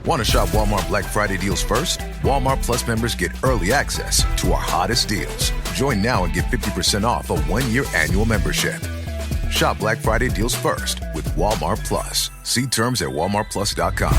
Want to shop Walmart Black Friday deals first? Walmart Plus members get early access to our hottest deals. Join now and get 50% off a 1-year annual membership. Shop Black Friday deals first with Walmart Plus. See terms at walmartplus.com.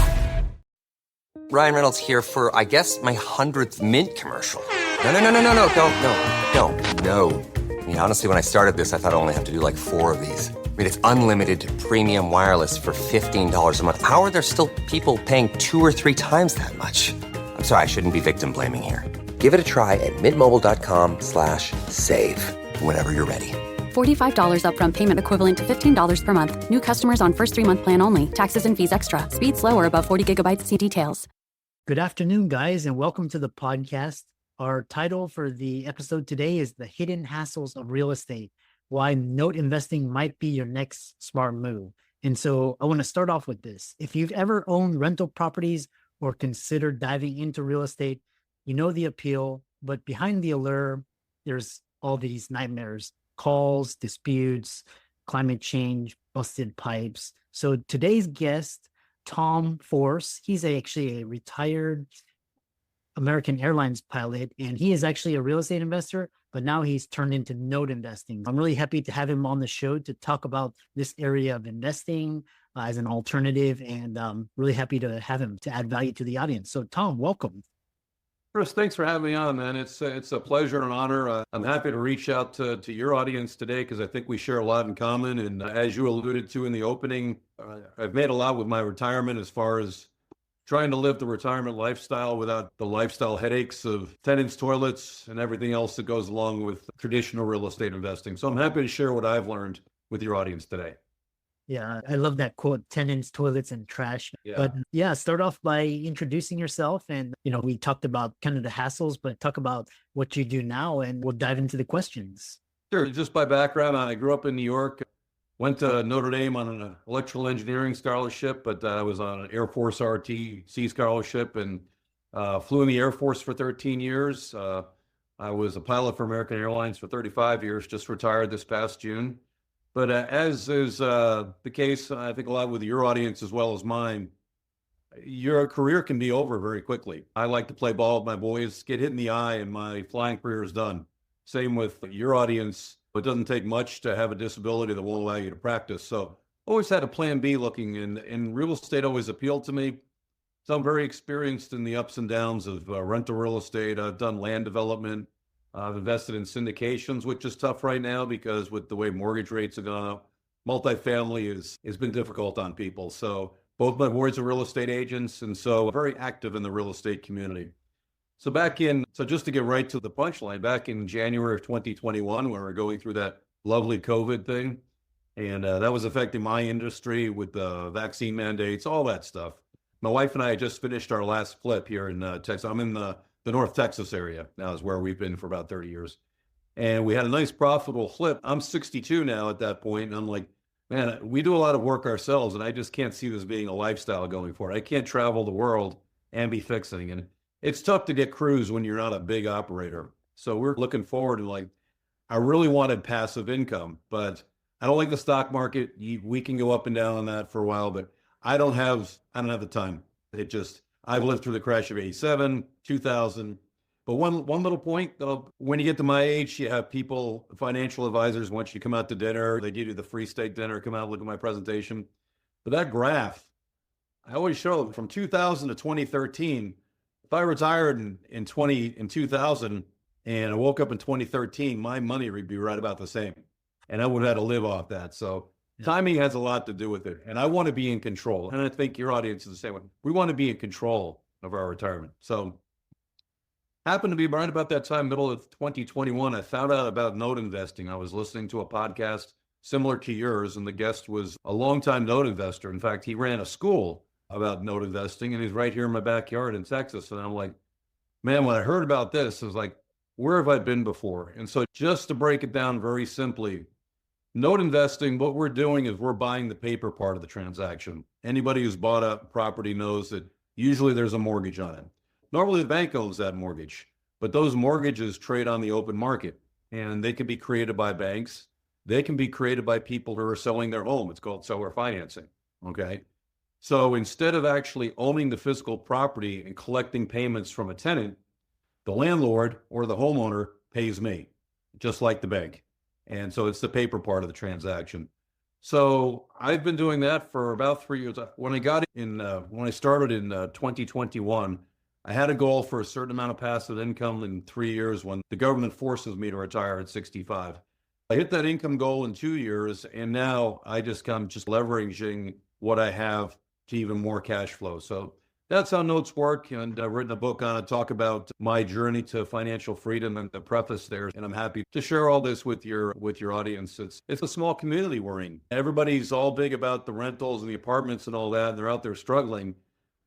Ryan Reynolds here for, I guess, my 100th Mint commercial. No, don't. I mean, honestly, when I started this, I thought I only have to do like 4 of these. I mean, it's unlimited premium wireless for $15 a month. How are there still people paying 2 or 3 times that much? I'm sorry, I shouldn't be victim blaming here. Give it a try at mintmobile.com/save. Whenever you're ready. $45 upfront payment equivalent to $15 per month. New customers on first 3-month plan only. Taxes and fees extra. Speed slower above 40 gigabytes. See details. Good afternoon, guys, and welcome to the podcast. Our title for the episode today is The Hidden Hassles of Real Estate, Why Note Investing Might Be Your Next Smart Move. And so I want to start off with this. If you've ever owned rental properties or considered diving into real estate, you know the appeal, but behind the allure, there's all these nightmares, calls, disputes, climate change, busted pipes. So today's guest, Tom Force, he's actually a retired American Airlines pilot, and he is actually a real estate investor, but now he's turned into note investing. I'm really happy to have him on the show to talk about this area of investing as an alternative, and really happy to have him to add value to the audience. So Tom, welcome. Chris, thanks for having me on, man. It's a pleasure and an honor. I'm happy to reach out to your audience today because I think we share a lot in common. And as you alluded to in the opening, I've made a lot with my retirement as far as trying to live the retirement lifestyle without the lifestyle headaches of tenants, toilets, and everything else that goes along with traditional real estate investing. So I'm happy to share what I've learned with your audience today. Yeah, I love that quote, tenants, toilets, and trash. Yeah. But yeah, start off by introducing yourself. And, we talked about kind of the hassles, but talk about what you do now, and we'll dive into the questions. Sure. Just by background, I grew up in New York, went to Notre Dame on an electrical engineering scholarship, but I was on an Air Force ROTC scholarship and flew in the Air Force for 13 years. I was a pilot for American Airlines for 35 years, just retired this past June. But as is the case, I think a lot with your audience as well as mine, your career can be over very quickly. I like to play ball with my boys, get hit in the eye, and my flying career is done. Same with your audience. It doesn't take much to have a disability that won't allow you to practice. So always had a plan B looking, and real estate always appealed to me. So I'm very experienced in the ups and downs of rental real estate. I've done land development. I've invested in syndications, which is tough right now because with the way mortgage rates have gone up, multifamily has been difficult on people. So both my boys are real estate agents, and so very active in the real estate community. So just to get right to the punchline, back in January of 2021, when we were going through that lovely COVID thing, and that was affecting my industry with the vaccine mandates, all that stuff. My wife and I just finished our last flip here in Texas. I'm in the North Texas area now is where we've been for about 30 years. And we had a nice profitable flip. I'm 62 now at that point, and I'm like, man, we do a lot of work ourselves, and I just can't see this being a lifestyle going forward. I can't travel the world and be fixing. And it's tough to get crews when you're not a big operator. So we're looking forward to I really wanted passive income, but I don't like the stock market. We can go up and down on that for a while, but I don't have the time. I've lived through the crash of 87, 2000. But one little point, when you get to my age, you have people, financial advisors, once you come out to dinner, they give you the free steak dinner, come out, look at my presentation. But that graph, I always show from 2000 to 2013, if I retired in 2000 and I woke up in 2013, my money would be right about the same. And I would have had to live off that. So timing has a lot to do with it. And I want to be in control. And I think your audience is the same one. We want to be in control of our retirement. So happened to be right about that time, middle of 2021, I found out about note investing. I was listening to a podcast similar to yours, and the guest was a longtime note investor. In fact, he ran a school about note investing, and he's right here in my backyard in Texas. And I'm like, man, when I heard about this, I was like, where have I been before? And so just to break it down very simply, note investing, what we're doing is we're buying the paper part of the transaction. Anybody who's bought a property knows that usually there's a mortgage on it. Normally the bank owns that mortgage, but those mortgages trade on the open market, and they can be created by banks. They can be created by people who are selling their home. It's called seller financing, okay? So instead of actually owning the physical property and collecting payments from a tenant, the landlord or the homeowner pays me, just like the bank. And so it's the paper part of the transaction. So I've been doing that for about 3 years. When I started in 2021, I had a goal for a certain amount of passive income in 3 years when the government forces me to retire at 65. I hit that income goal in 2 years, and now I'm just leveraging what I have to even more cash flow. So that's how notes work. And I've written a book on it, talk about my journey to financial freedom and the preface there. And I'm happy to share all this with your audience. It's a small community we're in. Everybody's all big about the rentals and the apartments and all that. And they're out there struggling.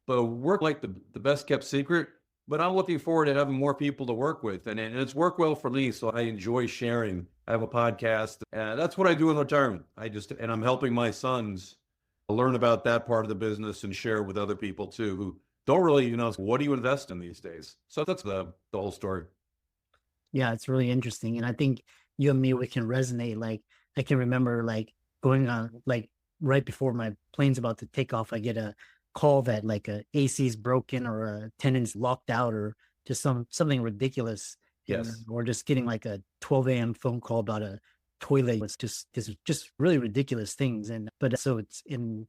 But we're like the best kept secret. But I'm looking forward to having more people to work with. And it's worked well for me. So I enjoy sharing. I have a podcast. And that's what I do in retirement. And I'm helping my sons learn about that part of the business and share with other people too, who don't really, what do you invest in these days? So that's the whole story. Yeah, it's really interesting. And I think you and me, we can resonate. Like, I can remember like going on, like right before my plane's about to take off, I get a call that like a AC is broken or a tenant's locked out or just something ridiculous. Yes. Or just getting like a 12 a.m. phone call about a toilet. It's just really ridiculous things. But so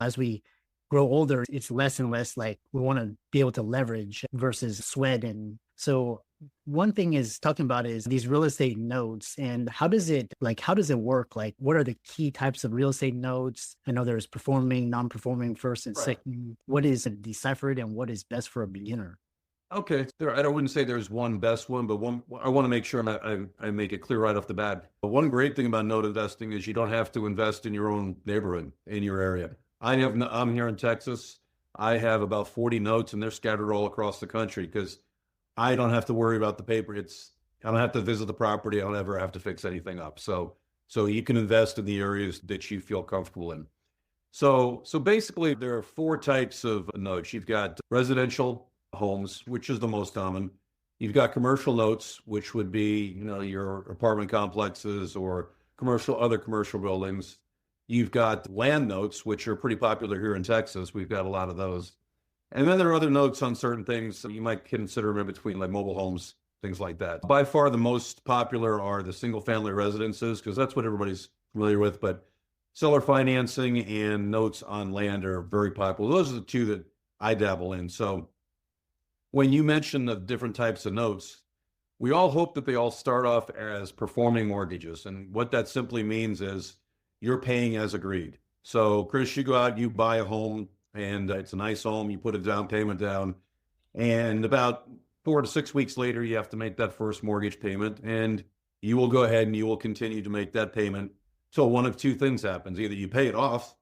as we grow older, it's less and less like we want to be able to leverage versus sweat. And so one thing is talking about is these real estate notes and how does it work? Like, what are the key types of real estate notes? I know there's performing, non-performing first and second. What is deciphered and what is best for a beginner? Okay. I wouldn't say there's one best one, but I want to make sure I make it clear right off the bat. But one great thing about note investing is you don't have to invest in your own neighborhood, in your area. I'm here in Texas. I have about 40 notes and they're scattered all across the country because I don't have to worry about the paper. I don't have to visit the property. I don't ever have to fix anything up. So you can invest in the areas that you feel comfortable in. So basically there are 4 types of notes. You've got residential homes, which is the most common. You've got commercial notes, which would be, your apartment complexes or other commercial buildings. You've got land notes, which are pretty popular here in Texas. We've got a lot of those. And then there are other notes on certain things that you might consider in between, like mobile homes, things like that. By far, the most popular are the single-family residences, because that's what everybody's familiar with. But seller financing and notes on land are very popular. Those are the 2 that I dabble in. So when you mention the different types of notes, we all hope that they all start off as performing mortgages. And what that simply means is you're paying as agreed. So Chris, you go out, you buy a home and it's a nice home. You put a down payment down and about 4 to 6 weeks later, you have to make that first mortgage payment and you will go ahead and you will continue to make that payment. So one of 2 things happens. Either you pay it off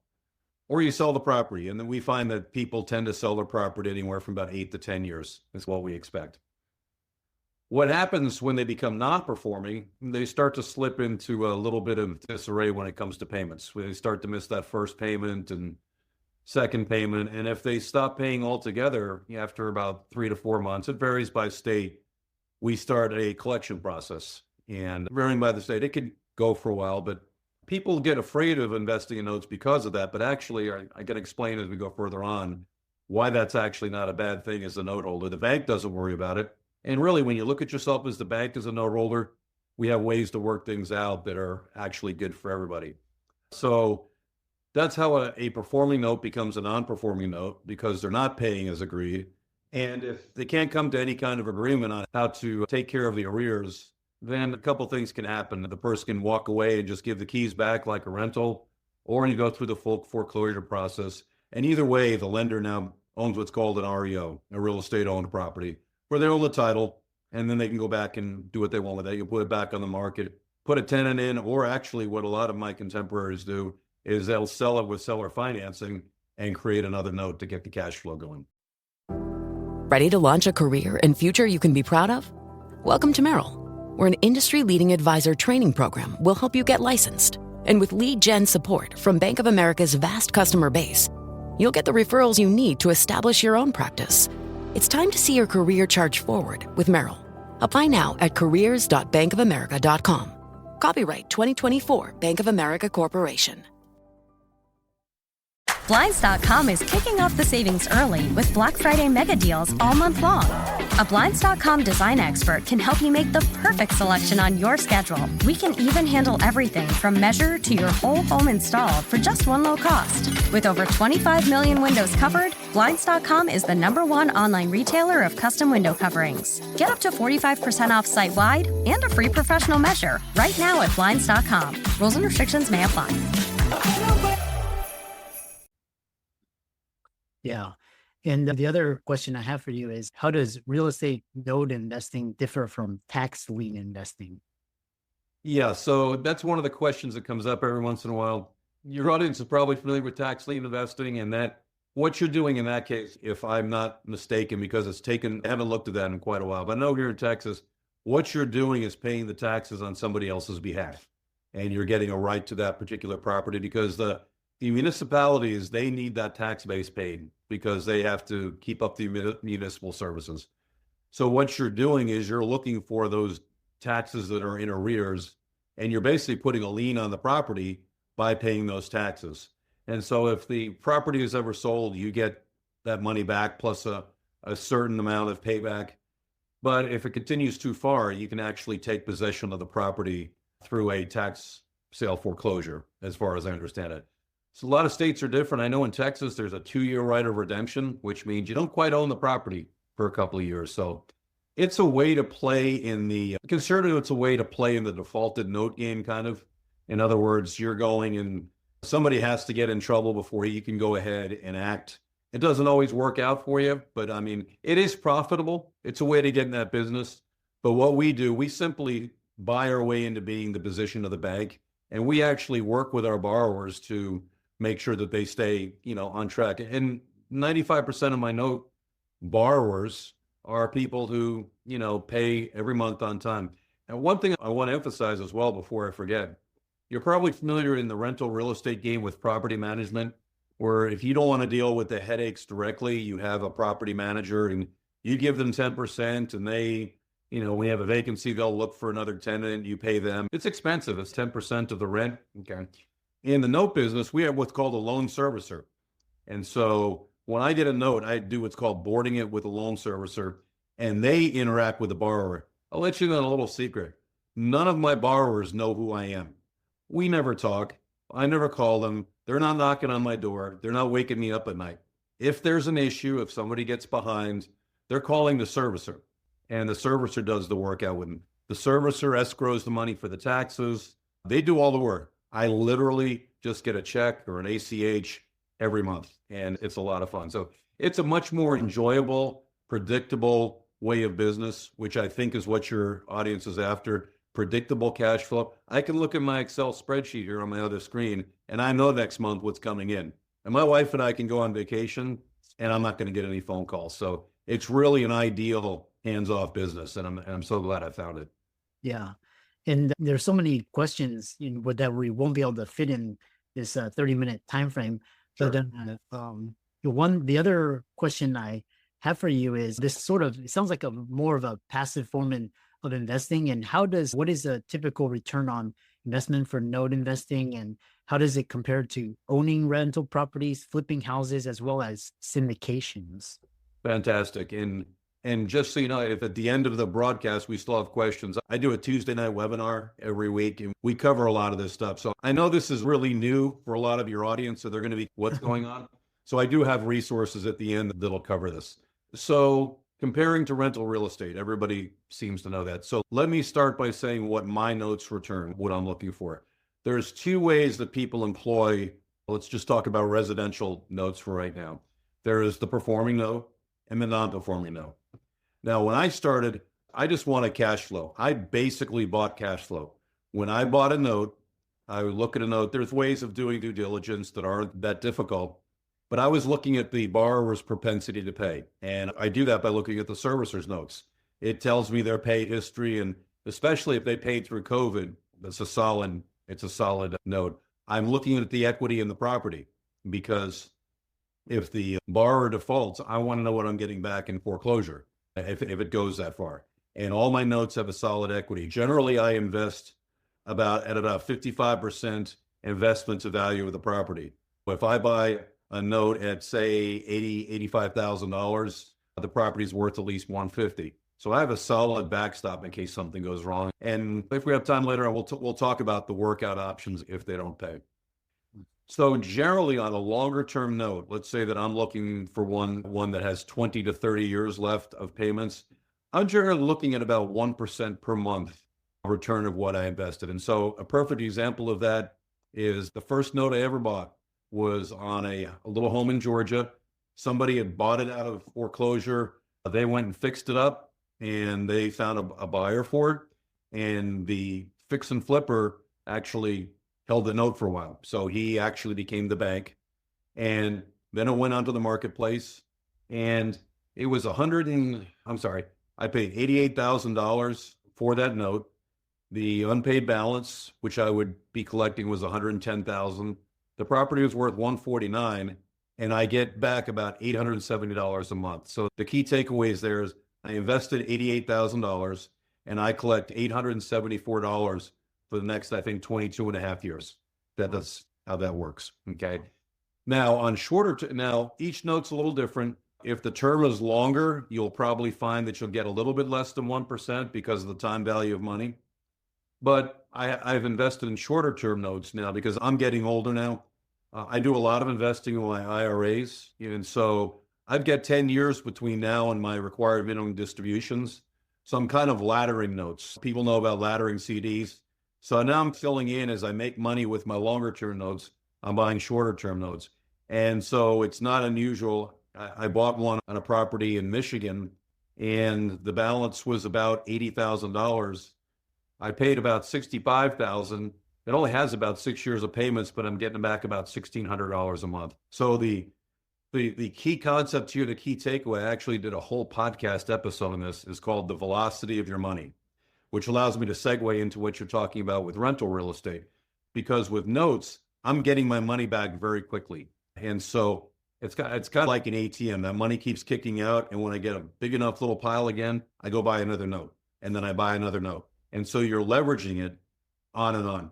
or you sell the property. And then we find that people tend to sell their property anywhere from about 8 to 10 years is what we expect. What happens when they become non-performing, they start to slip into a little bit of disarray when it comes to payments. They start to miss that first payment and second payment. And if they stop paying altogether after about 3 to 4 months, it varies by state, we start a collection process. And varying by the state, it could go for a while, but people get afraid of investing in notes because of that. But actually, I can explain as we go further on why that's actually not a bad thing as a note holder. The bank doesn't worry about it. And really, when you look at yourself as the bank as a note holder, we have ways to work things out that are actually good for everybody. So that's how a performing note becomes a non-performing note, because they're not paying as agreed. And if they can't come to any kind of agreement on how to take care of the arrears, then a couple things can happen. The person can walk away and just give the keys back like a rental, or you go through the full foreclosure process. And either way, the lender now owns what's called an REO, a real estate owned property, where they own the title, and then they can go back and do what they want with it. You can put it back on the market, put a tenant in, or actually what a lot of my contemporaries do is they'll sell it with seller financing and create another note to get the cash flow going. Ready to launch a career and future you can be proud of? Welcome to Merrill, where an industry-leading advisor training program will help you get licensed. And with lead gen support from Bank of America's vast customer base, you'll get the referrals you need to establish your own practice. It's time to see your career charge forward with Merrill. Apply now at careers.bankofamerica.com. Copyright 2024 Bank of America Corporation. Blinds.com is kicking off the savings early with Black Friday mega deals all month long. A Blinds.com design expert can help you make the perfect selection on your schedule. We can even handle everything from measure to your whole home installed for just one low cost. With over 25 million windows covered, Blinds.com is the #1 online retailer of custom window coverings. Get up to 45% off site-wide and a free professional measure right now at Blinds.com. Rules and restrictions may apply. Yeah. And the other question I have for you is, how does real estate note investing differ from tax lien investing? Yeah, so that's one of the questions that comes up every once in a while. Your audience is probably familiar with tax lien investing, and that what you're doing in that case, if I'm not mistaken, because I haven't looked at that in quite a while, but I know here in Texas, what you're doing is paying the taxes on somebody else's behalf, and you're getting a right to that particular property because the municipalities, they need that tax base paid because they have to keep up the municipal services. So what you're doing is you're looking for those taxes that are in arrears, and you're basically putting a lien on the property by paying those taxes. And so if the property is ever sold, you get that money back plus a certain amount of payback. But if it continues too far, you can actually take possession of the property through a tax sale foreclosure, as far as I understand it. So a lot of states are different. I know in Texas, there's a 2-year right of redemption, which means you don't quite own the property for a couple of years. So it's a way to play in the, consider it's a way to play in the defaulted note game, kind of. In other words, you're going and somebody has to get in trouble before you can go ahead and act. It doesn't always work out for you, but I mean, it is profitable. It's a way to get in that business. But what we do, we simply buy our way into being the position of the bank. And we actually work with our borrowers to make sure that they stay, on track. And 95% of my note borrowers are people who, pay every month on time. And one thing I want to emphasize as well before I forget, you're probably familiar in the rental real estate game with property management, where if you don't want to deal with the headaches directly, you have a property manager and you give them 10% and they, we have a vacancy, they'll look for another tenant, you pay them. It's expensive. It's 10% of the rent. Okay. In the note business, we have what's called a loan servicer. And so when I get a note, I do what's called boarding it with a loan servicer, and they interact with the borrower. I'll let you know a little secret. None of my borrowers know who I am. We never talk. I never call them. They're not knocking on my door. They're not waking me up at night. If there's an issue, if somebody gets behind, they're calling the servicer, and the servicer does the work out with them. The servicer escrows the money for the taxes. They do all the work. I literally just get a check or an ACH every month, and it's a lot of fun. So it's a much more enjoyable, predictable way of business, which I think is what your audience is after, predictable cash flow. I can look at my Excel spreadsheet here on my other screen, and I know next month what's coming in. And my wife and I can go on vacation, and I'm not going to get any phone calls. So it's really an ideal hands-off business, and I'm so glad I found it. Yeah. And there's so many questions that we won't be able to fit in this 30-minute time frame. Sure. But the other question I have for you is this it sounds like more of a passive form of investing. And what is a typical return on investment for note investing? And how does it compare to owning rental properties, flipping houses, as well as syndications? Fantastic. And just so you know, if at the end of the broadcast, we still have questions, I do a Tuesday night webinar every week, and we cover a lot of this stuff. So I know this is really new for a lot of your audience, so they're going to be, what's going on? So I do have resources at the end that'll cover this. So comparing to rental real estate, everybody seems to know that. So let me start by saying what my notes return, what I'm looking for. There's 2 ways that people employ, let's just talk about residential notes for right now. There is the performing note and the non-performing note. Now, when I started, I just wanted cash flow. I basically bought cash flow. When I bought a note, I would look at a note. There's ways of doing due diligence that aren't that difficult, but I was looking at the borrower's propensity to pay. And I do that by looking at the servicer's notes. It tells me their pay history, and especially if they paid through COVID, it's a solid note. I'm looking at the equity in the property, because if the borrower defaults, I want to know what I'm getting back in foreclosure if it goes that far. And all my notes have a solid equity. Generally, I invest at about 55% investment to value of the property. If I buy a note at say $85,000, the property's worth at least 150. So I have a solid backstop in case something goes wrong. And if we have time later, we'll talk about the workout options if they don't pay. So generally on a longer term note, let's say that I'm looking for one that has 20 to 30 years left of payments. I'm generally looking at about 1% per month return of what I invested. And so a perfect example of that is the first note I ever bought was on a little home in Georgia. Somebody had bought it out of foreclosure. They went and fixed it up and they found a buyer for it. And the fix and flipper actually held the note for a while. So he actually became the bank. And then it went onto the marketplace and it was I paid $88,000 for that note. The unpaid balance, which I would be collecting, was $110,000. The property was worth $149,000, and I get back about $870 a month. So the key takeaways there is I invested $88,000 and I collect $874 for the next, I think, 22 and a half years. That's how that works. Okay. Now on now each note's a little different. If the term is longer, you'll probably find that you'll get a little bit less than 1% because of the time value of money. But I've invested in shorter term notes now because I'm getting older now. I do a lot of investing in my IRAs. And so I've got 10 years between now and my required minimum distributions. So I'm kind of laddering notes. People know about laddering CDs. So now I'm filling in as I make money with my longer term notes. I'm buying shorter term notes. And so it's not unusual. I bought one on a property in Michigan and the balance was about $80,000. I paid about $65,000. It only has about 6 years of payments, but I'm getting back about $1,600 a month. So the key concept here, the key takeaway, I actually did a whole podcast episode on this, is called The Velocity of Your Money, which allows me to segue into what you're talking about with rental real estate. Because with notes, I'm getting my money back very quickly. And so it's kind of like an ATM. That money keeps kicking out. And when I get a big enough little pile again, I go buy another note. And then I buy another note. And so you're leveraging it on and on.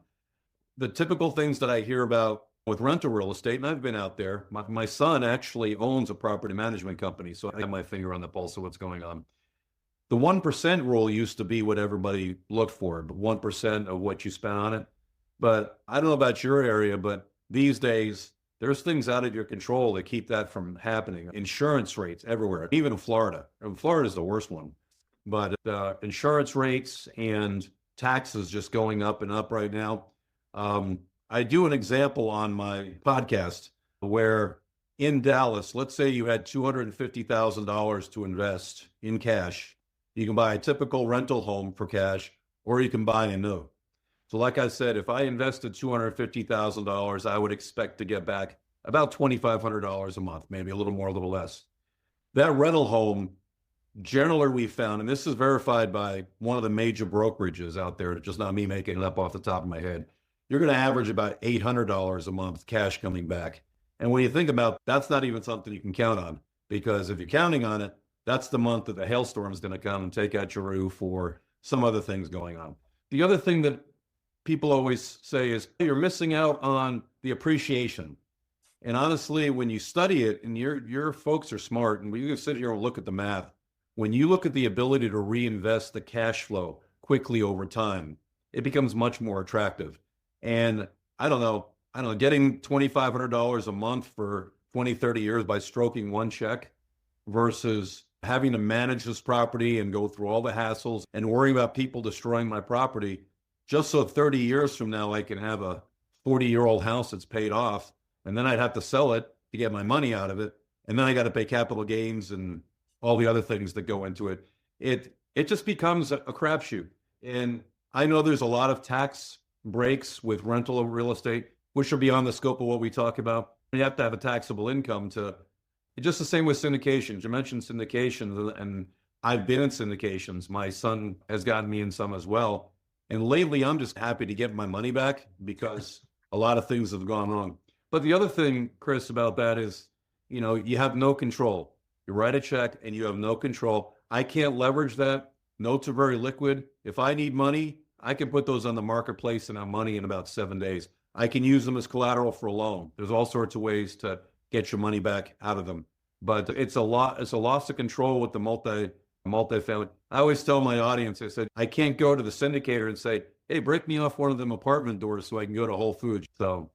The typical things that I hear about with rental real estate, and I've been out there, my son actually owns a property management company. So I have my finger on the pulse of what's going on. The 1% rule used to be what everybody looked for, but 1% of what you spent on it. But I don't know about your area, but these days, there's things out of your control that keep that from happening. Insurance rates everywhere, even in Florida. And Florida is the worst one. But insurance rates and taxes just going up and up right now. I do an example on my podcast where in Dallas, let's say you had $250,000 to invest in cash. You can buy a typical rental home for cash, or you can buy a note. So like I said, if I invested $250,000, I would expect to get back about $2,500 a month, maybe a little more, a little less. That rental home, generally we found, and this is verified by one of the major brokerages out there, just not me making it up off the top of my head, you're going to average about $800 a month cash coming back. And when you think about, that's not even something you can count on, because if you're counting on it, that's the month that the hailstorm is going to come and take out your roof or some other things going on. The other thing that people always say is you're missing out on the appreciation. And honestly, when you study it, and your folks are smart, and you can sit here and look at the math, when you look at the ability to reinvest the cash flow quickly over time, it becomes much more attractive. And I don't know, getting $2,500 a month for 20, 30 years by stroking one check versus having to manage this property and go through all the hassles and worrying about people destroying my property, just so 30 years from now, I can have a 40-year-old house that's paid off, and then I'd have to sell it to get my money out of it. And then I got to pay capital gains and all the other things that go into it. It just becomes a crapshoot. And I know there's a lot of tax breaks with rental real estate, which are beyond the scope of what we talk about. You have to have a taxable income to, it's just the same with syndications. You mentioned syndications, and I've been in syndications. My son has gotten me in some as well. And lately, I'm just happy to get my money back because a lot of things have gone wrong. But the other thing, Chris, about that is, you have no control. You write a check and you have no control. I can't leverage that. Notes are very liquid. If I need money, I can put those on the marketplace and have money in about 7 days. I can use them as collateral for a loan. There's all sorts of ways to get your money back out of them. But it's a loss of control with the multifamily. I always tell my audience, I said, I can't go to the syndicator and say, hey, break me off one of them apartment doors so I can go to Whole Foods. So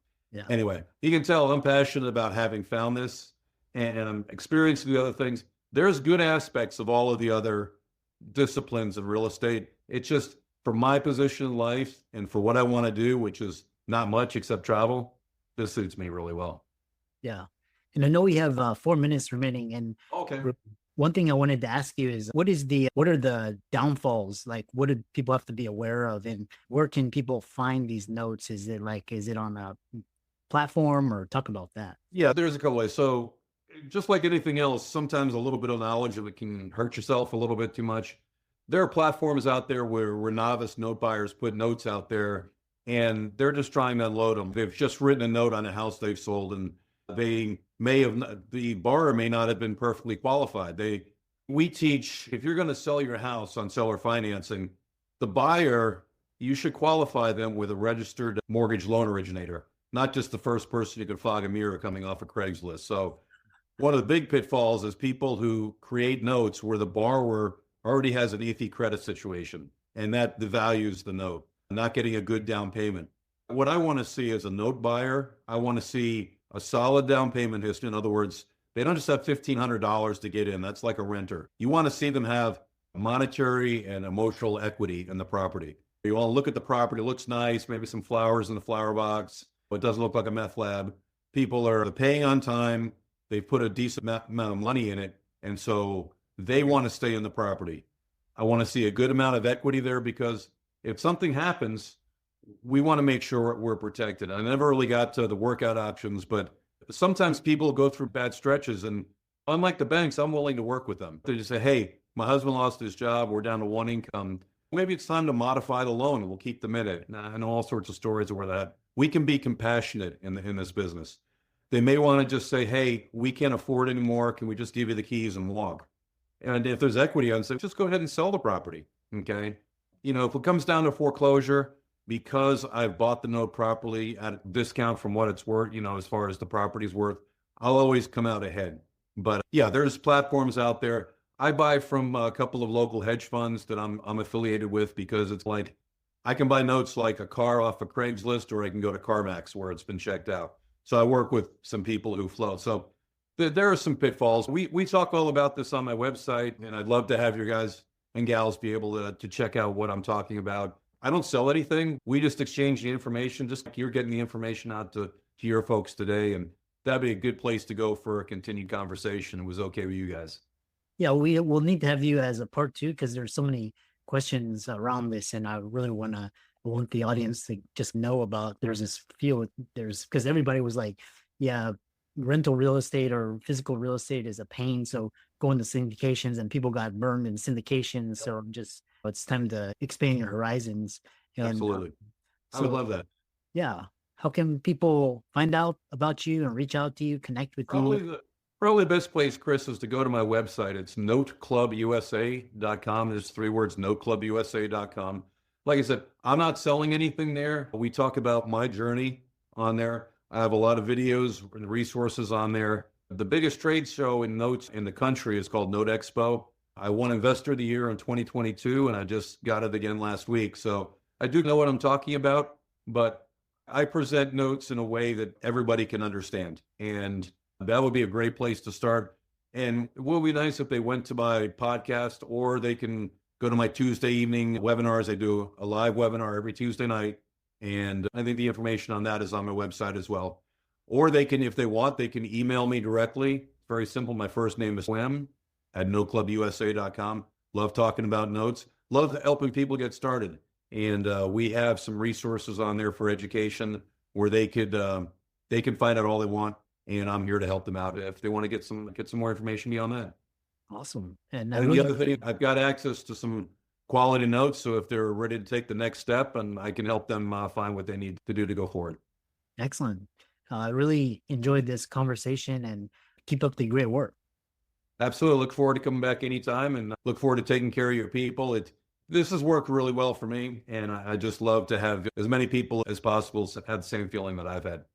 anyway, you can tell I'm passionate about having found this, and I'm experiencing the other things. There's good aspects of all of the other disciplines of real estate. It's just for my position in life and for what I want to do, which is not much except travel, this suits me really well. Yeah. And I know we have 4 minutes remaining. And okay, one thing I wanted to ask you is what are the downfalls? Like, what do people have to be aware of, and where can people find these notes? Is it on a platform, or talk about that? Yeah, there's a couple ways. So just like anything else, sometimes a little bit of knowledge of it can hurt yourself a little bit too much. There are platforms out there where novice note buyers put notes out there, and they're just trying to unload them. They've just written a note on a house they've sold, and the borrower may not have been perfectly qualified. We teach, if you're going to sell your house on seller financing, the buyer, you should qualify them with a registered mortgage loan originator, not just the first person you could fog a mirror coming off of Craigslist. So one of the big pitfalls is people who create notes where the borrower already has an iffy credit situation, and that devalues the note, not getting a good down payment. What I want to see as a note buyer, I want to see a solid down payment history. In other words, they don't just have $1,500 to get in. That's like a renter. You want to see them have monetary and emotional equity in the property. You want to look at the property. It looks nice, maybe some flowers in the flower box, but it doesn't look like a meth lab. People are paying on time. They've put a decent amount of money in it, and so they want to stay in the property. I want to see a good amount of equity there, because if something happens, we want to make sure we're protected. I never really got to the workout options, but sometimes people go through bad stretches, and unlike the banks, I'm willing to work with them. They just say, hey, my husband lost his job. We're down to one income. Maybe it's time to modify the loan, and we'll keep them in it. And I know all sorts of stories where that we can be compassionate in this business. They may want to just say, hey, we can't afford anymore. Can we just give you the keys and walk? And if there's equity on it, just go ahead and sell the property. Okay. If it comes down to foreclosure, because I've bought the note properly at a discount from what it's worth, as far as the property's worth, I'll always come out ahead. But yeah, there's platforms out there. I buy from a couple of local hedge funds that I'm affiliated with, because it's like I can buy notes like a car off of Craigslist, or I can go to CarMax where it's been checked out. So I work with some people who float. So there are some pitfalls. We talk all about this on my website, and I'd love to have your guys and gals be able to check out what I'm talking about. I don't sell anything. We just exchange the information, just like you're getting the information out to your folks today. And that'd be a good place to go for a continued conversation. It was okay with you guys. Yeah, we will need to have you as a part 2, because there's so many questions around this, and I really want the audience to just know about there's this field. Because everybody was like, yeah, rental real estate or physical real estate is a pain. So going to syndications, and people got burned in syndications. So it's time to expand your horizons. And, absolutely. I would love that. Yeah. How can people find out about you and reach out to you, connect with you? Probably the best place, Chris, is to go to my website. It's noteclubusa.com. There's 3 words, noteclubusa.com. Like I said, I'm not selling anything there. We talk about my journey on there. I have a lot of videos and resources on there. The biggest trade show in notes in the country is called Note Expo. I won Investor of the Year in 2022, and I just got it again last week. So I do know what I'm talking about, but I present notes in a way that everybody can understand. And that would be a great place to start. And it would be nice if they went to my podcast, or they can go to my Tuesday evening webinars. I do a live webinar every Tuesday night. And I think the information on that is on my website as well. Or they can, if they want, they can email me directly. Very simple. My first name is swim@noteclubusa.com. Love talking about notes. Love helping people get started. And we have some resources on there for education where they can find out all they want. And I'm here to help them out if they want to get some more information beyond that. Awesome. And the other thing, I've got access to some quality notes. So if they're ready to take the next step, and I can help them find what they need to do to go forward. Excellent. I really enjoyed this conversation, and keep up the great work. Absolutely. Look forward to coming back anytime, and look forward to taking care of your people. This has worked really well for me, and I just love to have as many people as possible have the same feeling that I've had.